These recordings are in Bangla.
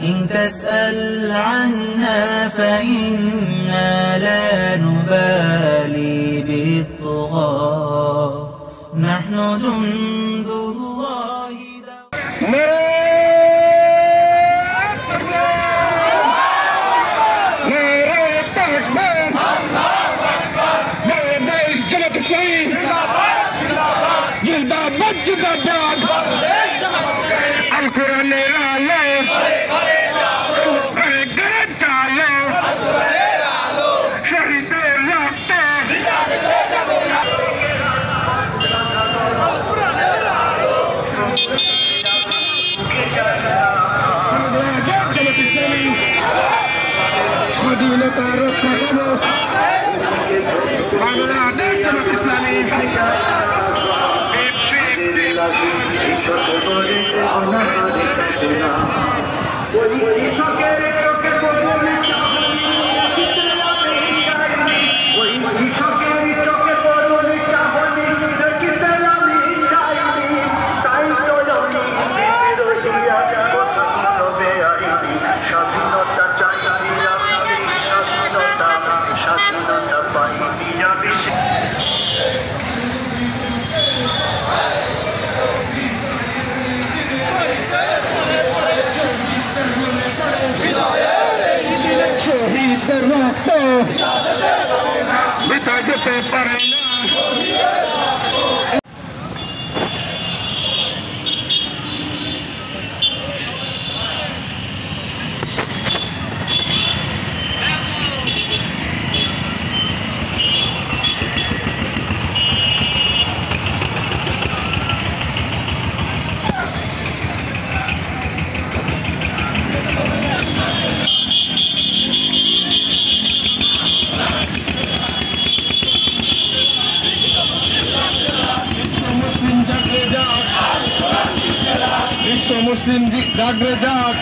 إن تسأل عنا فإنا لا نبالي بالطغاة نحن جند الله স্বাধীনতার রক্ষা কবচ বাংলাদেশ জামাত ইসলামী শহীদের রক্ত বৃথা যেতে পারে না। মুসলিম জাগরে জাগ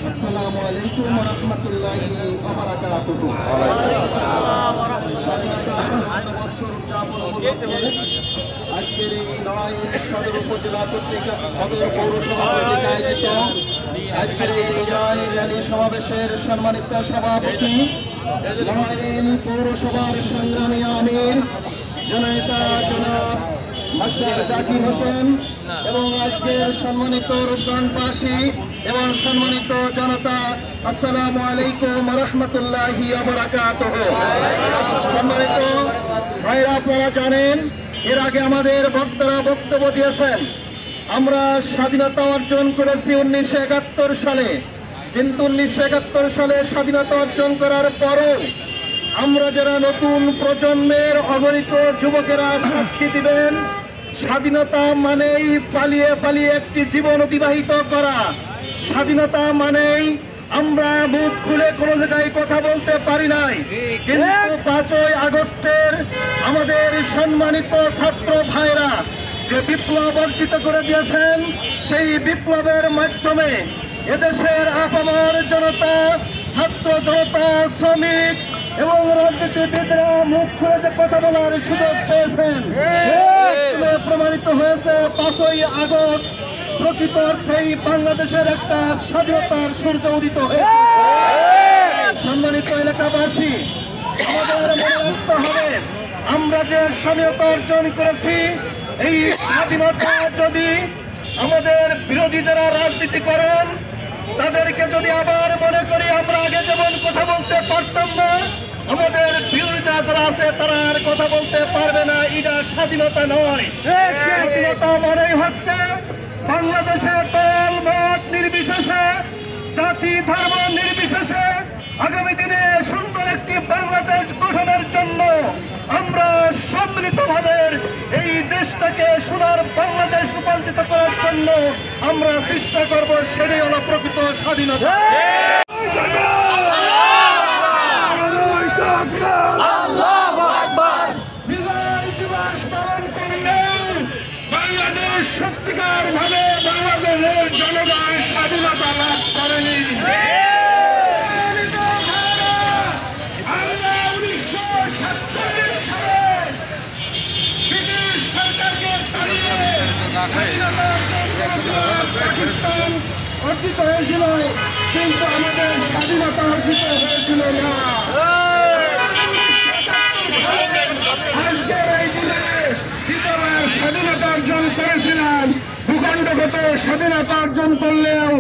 আসসালামু আলাইকুম ওয়া রাহমাতুল্লাহি ওয়া বারাকাতুহু। আজকের এই লড়াইয়ে সদর উপজেলা পত্রিকা সদর পৌরসভা কর্তৃক আয়োজিত আজকের এই বিজয় র্যালি সমাবেশের সম্মানিত সভাপতি নড়াইল পৌরসভার সংগ্রামী আমির জননেতা জনাব মাস্টার জাকির হোসেন এবং আজকের সম্মানিত রূপগঞ্জবাসী এবং সম্মানিত জনতা, আসসালামু আলাইকুম ওয়া রাহমাতুল্লাহি ওয়া বারাকাতুহু। সম্মানিত ভাইরা, আপনারা জানেন এর আগে আমাদের বক্তারা বক্তব্য দিয়েছেন আমরা স্বাধীনতা অর্জন করেছি 1971 সালে, কিন্তু 1971 সালে স্বাধীনতা অর্জন করার পরও আমরা যারা নতুন প্রজন্মের অগণিত যুবকেরা সাক্ষী দিবেন, স্বাধীনতা মানেই পালিয়ে পালিয়ে একটি জীবন অতিবাহিত করা। স্বাধীনতা মানেই আমরা মুখ খুলে কোনো জায়গায় কথা বলতে পারি নাই, কিন্তু 5ই আগস্টের আমাদের সম্মানিত ছাত্র ভাইরা যে বিপ্লব অর্জিত করে দিয়েছেন, সেই বিপ্লবের মাধ্যমে এদেশের আপামর জনতা, ছাত্র জনতা, শ্রমিক এবং রাজনীতিবিদরা মুখ খুলে যে কথা বলার সুযোগ পেয়েছেন, প্রমাণিত হয়েছে 5ই আগস্ট প্রকৃত অর্থেই বাংলাদেশের একটা স্বাধীনতার সূর্য উদিত হয়েছে। সম্মানিত এলাকাবাসী, আমাদের মনে রাখতে হবে আমরা যে স্বাধীনতা অর্জন করেছি, এই স্বাধীনতা যদি আমাদের বিরোধী যারা রাজনীতি করেন তাদেরকে যদি আবার মনে করি আমরা আগে যেমন কথা বলতে পারতাম না, আমাদের বিরোধীরা যারা আছে তারা আর কথা বলতে পারবে না। এটা স্বাধীনতা নয়। স্বাধীনতা মানেই হচ্ছে বাংলাদেশে দল মত নির্বিশেষে, জাতি ধর্ম নির্বিশেষে আগামী দিনে সুন্দর একটি বাংলাদেশ গঠনের জন্য আমরা সম্মিলিতভাবে এই দেশটাকে সোনার বাংলাদেশ রূপান্তরিত করার জন্য আমরা চেষ্টা করব। সেটাই হলো প্রকৃত স্বাধীনতা। বিজয় দিবস পালন করলে বাংলাদেশ সত্যিকার ভাবে বাংলাদেশের জনগণ স্বাধীনতা লাভ করেনি। আমরা 1947 সালে ব্রিটিশ সরকারকে তাড়িয়ে পাকিস্তান অর্জিত হয়েছিল, কিন্তু আমাদের স্বাধীনতা অর্জিত হয়েছিল না। আজকের এই দিনে দ্বিতীয়বার স্বাধীনতা অর্জন করেছিলাম। ভূখণ্ডগত স্বাধীনতা অর্জন করলেও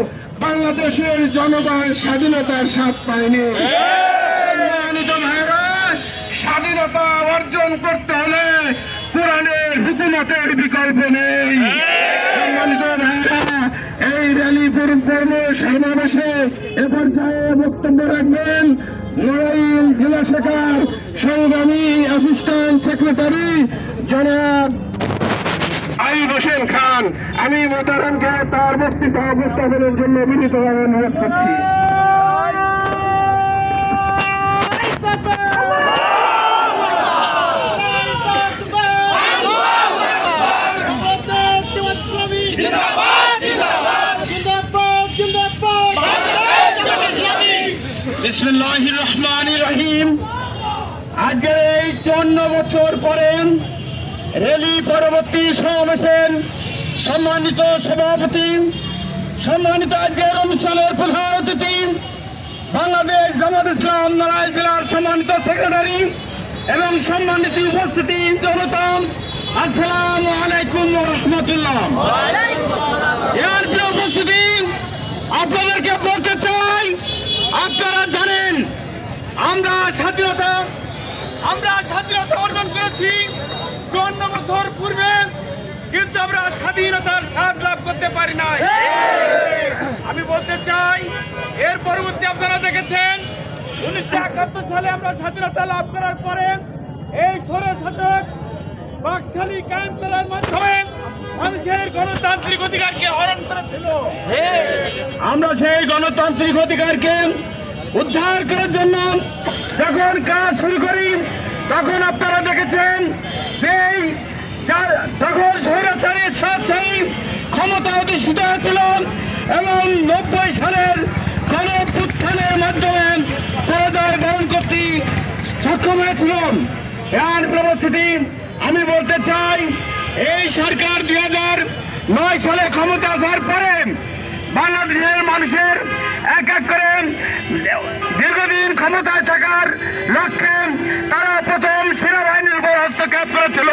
বাংলাদেশের জনগণ স্বাধীনতার স্বাদ পায়নি। সম্মানিত ভাইরা, স্বাধীনতা অর্জন করতে হলে কোরআনের হুকুমতের বিকল্প নেই। সম্মানিত ভাইরা, এই র্যালি সমাবেশে এ পর্যায়ে বক্তব্য রাখবেন নড়াইল জেলা শাখার সংগ্রামী অ্যাসিস্ট্যান্ট সেক্রেটারি জনাব আইব হোসেন খান। আমি মোতারামকে তার বক্তৃতা উপস্থাপনের জন্য বিনীতভাবে অনুরোধ করছি। বিসমিল্লাহির রহমানির রহিম। আজকের এই 54 বছর পরে র্যালি পরবর্তী সমাবেশের সম্মানিত সভাপতি, সম্মানিত আজকের অনুষ্ঠানের প্রধান অতিথি, বাংলাদেশ জামাত ইসলাম নড়াইল জেলার সম্মানিত সেক্রেটারি এবং সম্মানিত উপস্থিতি জনতা, আসসালামু আলাইকুম ওয়া রাহমাতুল্লাহ। এর প্রিয় উপস্থিতি, আপনাদেরকে বলতে চাই, আপনারা জানেন আমরা স্বাধীনতা অর্জন করেছি 54 বছর পূর্বে, কিন্তু আমরা স্বাধীনতার স্বাদ লাভ করতে পারি নাই। আমি বলতে চাই, এর পরবর্তী আপনারা দেখেছেন 1971 সালে আমরা স্বাধীনতা লাভ করার পরে এই স্বৈরশাসক বাকশালী কায়েম করার মাধ্যমে মানুষের গণতান্ত্রিক অধিকারকে হরণ করেছিল। আমরা সেই গণতান্ত্রিক অধিকারকে উদ্ধার করার জন্য যখন কাজ শুরু করি, তখন আপনারা দেখেছেন যে তখন স্বৈরাচারীর স্বেচ্ছায় ক্ষমতা অধিষ্ঠিত হয়েছিল এবং 90 সালের গণঅভ্যুত্থানের মাধ্যমে পরাজয় বরণ করতে সক্ষম হয়েছিল। এর পরিস্থিতি আমি বলতে চাই, এই সরকার 2009 সালে ক্ষমতা আসার পরে বাংলাদেশের মানুষের এক এক করে দীর্ঘদিন ক্ষমতায় থাকার লক্ষ্যে তারা প্রথম সেনাবাহিনীর উপর হস্তক্ষেপ করেছিল।